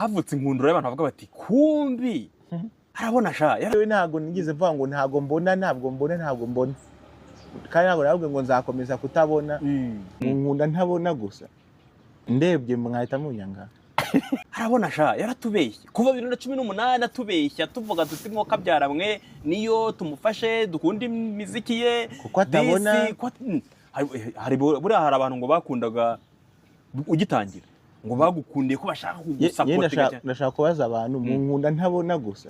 havutse inkundura y'abantu bavuga bati kumbi arabona sha yewe ntago nigize mvuga ngo ntago mbona kandi ntago navuga ngo nzakomeza kutabona nkunda ntabona gusa ndebye mwahita munyanga arabona sha yaratubeshye kuva 2018 atubeshya tuvuga tuti mwo kabyaramwe niyo tumufashe dukunda imiziki ye kuko atabona hari abantu ngo bakundaga ugitangira ngo bagukundiye ko bashaka kugusupport. Ndashaka kubaza abantu nkunda ntabona gusa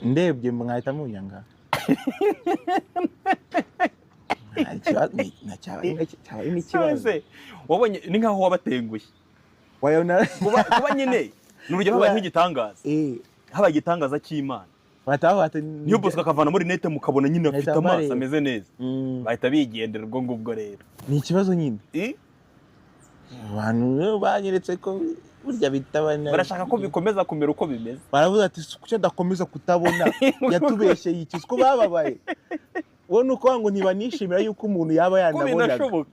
ndebye mwahita munyanga wabonye ni nkaho wabatenguye kuba nyine n'urugero habaye nk'igitangaza habaye igitangaza cy'Imana niyo bose akavana muri nete mukabona nyine afite amaso ameze neza bahita bigendera ubwo ngubwo rero ni ikibazo nyine abantu banyeretse ko burya bitabana barashaka ko bikomeza kumera uko bimeze baravuga ati kucyo dakomeza kutabona yatubeshye iki ko bababaye wowe nuko ngo ntibanishimira yuko umuntu yaba yanabonaga ko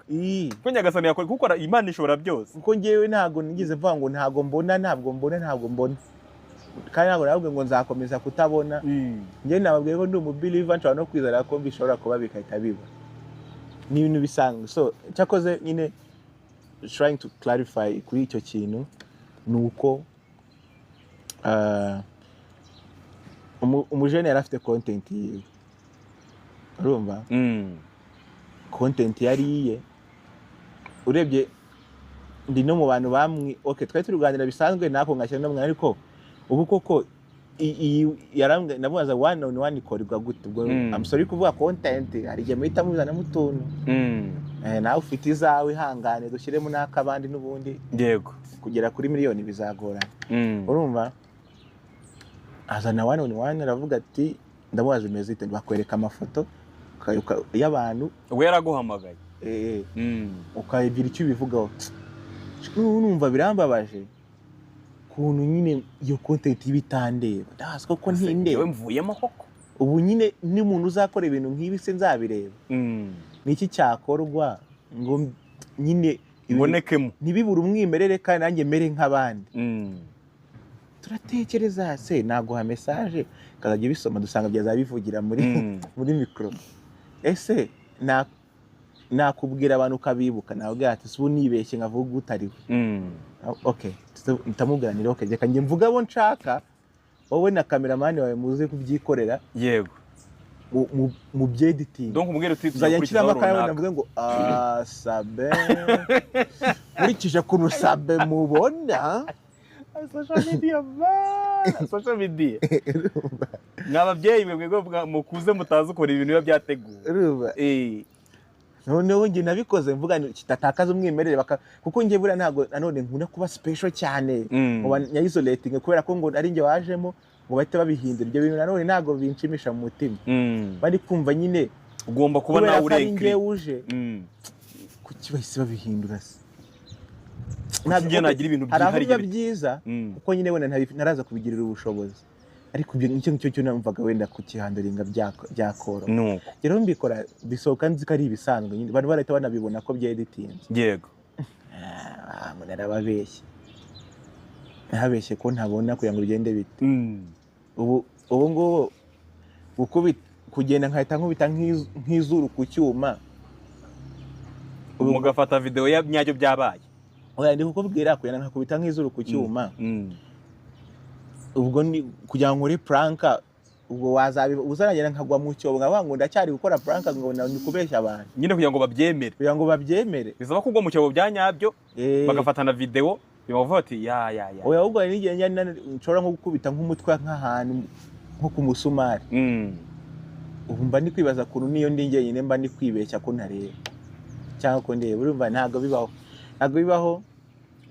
Nyagasani yakora kuko Imana ishobora byose kuko ngewe ntago nigize mvuga ngo ntago mbona kandi ntago navuga ngo nzakomeza kutabona ngewe nababwiye ko ndi umubeliever nshobora no kwizera ko bishobora kuba bikahita biba ni ibintu bisanzwe so cyakoze nyine trying to clarify kuri icyo kintu nuko umujene yarafite content yiwe urumva content yariye urebye ndi no mu bantu bamwe okay twari turuganira bisanzwe nako ngashyira no mwana ariko ubu koko yarambwe nabuza one on one ikorwa gute ubwo I'm sorry kuvuga content hari gihe muhita muzana mutuntu nawe ufite izawe ihangane dushyiremo n'akabandi n'ubundi yego kugera kuri miliyoni bizagorana urumva azana one on one aravuga ati ndamubaza imeze ite bakwereka amafoto y'abantu we yaraguhamagaye ukagira icyo bivugaho numva birambabaje kuntu nyine iyo content y'ibitandeba ndasako ko ntindeba mvuyemo koko ubu nyine ni umuntu uzakora ibintu nk'ibi se nzabireba niki cyakorwa ngo nyine ibonekemo ntibibura umwimerere kandi nanjye mere nk'abandi turatekereza se naguha message kazajya bisoma dusanga byazabivugira muri micro ese nakubwira abantu kabibuka nawe ati subu nibeshye nkavuga utariwe okay ntamubwira okay reka njye mvuga abo nshaka wowe na cameraman wawe muze kubyikorera yego mu byediting donc umubwire uti uzayakira amakaya navuga ngo sabe urikije kuno sabe mubona social media n'ababyeyi mwebwe mukuze mutazi ukora ibintu biba byateguwe noneho njye nabikoze mvuga kitatakaza umwimerere kuko njye bura ntago nanone nkunda kuba special cyane ngo nyayisolating kubera ko ngo ari njye wajemo ngo bahita babihindura ibyo bintu nanone ntago binshimisha mu mutima bari kumva nyine ugomba kuba nawe urekri uje kuki bahise babihindura se ntabwo nagira ibintu byihariye byiza kuko nyine wenda naraza kubigirira ubushobozi ariko ibyo nicyo cyo namvaga wenda kukihanduringa byakoro rero mbikora bisohoka nzi ko ari ibisanzwe nyine abantu barahita banabibona ko byeditinze yego narababeshye nabeshye ko ntabona kugira ngo bigende bite ubu ngubu kugenda nkahita nkubita nk'izuru ku cyuma mugafata video ya nyacyo byabaye oya ndi kukubwira kugenda nkakubita nk'izuru ku cyuma ubwo ni kugira ngo uri pranka ubwo uzaragera nkagwa mu cyobo ngo ndacyari gukora pranka ngo nikubeshya abantu nyine kugira ngo babyemere bizaba kugwa mu cyobo byanyabyo bagafatana video bibavuga ati ya oya ubwo ni igihe nshobora nko gukubita nk'umutwe nk'ahantu nko ku musumari ubu mba ndi kwibaza kuntu niyo ndi njyenyine mba ndi kwibeshya ko ntareba cyangwa ko ndeba urumva ntago bibaho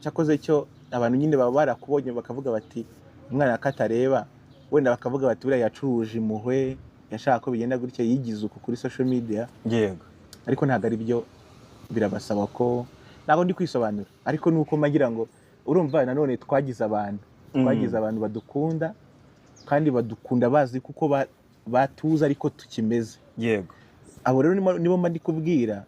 cyakoze cyo abantu nyine baba barakubonye bakavuga bati umwana akatareba wenda bakavuga bati buriya yacuruje impuhwe yashaka ko bigenda gutya yigize uko kuri social media yego ariko ntago ari byo birabasaba ko ntago ndi kwisobanura ariko nuko magira ngo urumva nanone twagize abantu badukunda kandi badukunda bazi kuko batuza ariko tukimeze yego abo rero nibo mba ndi kubwira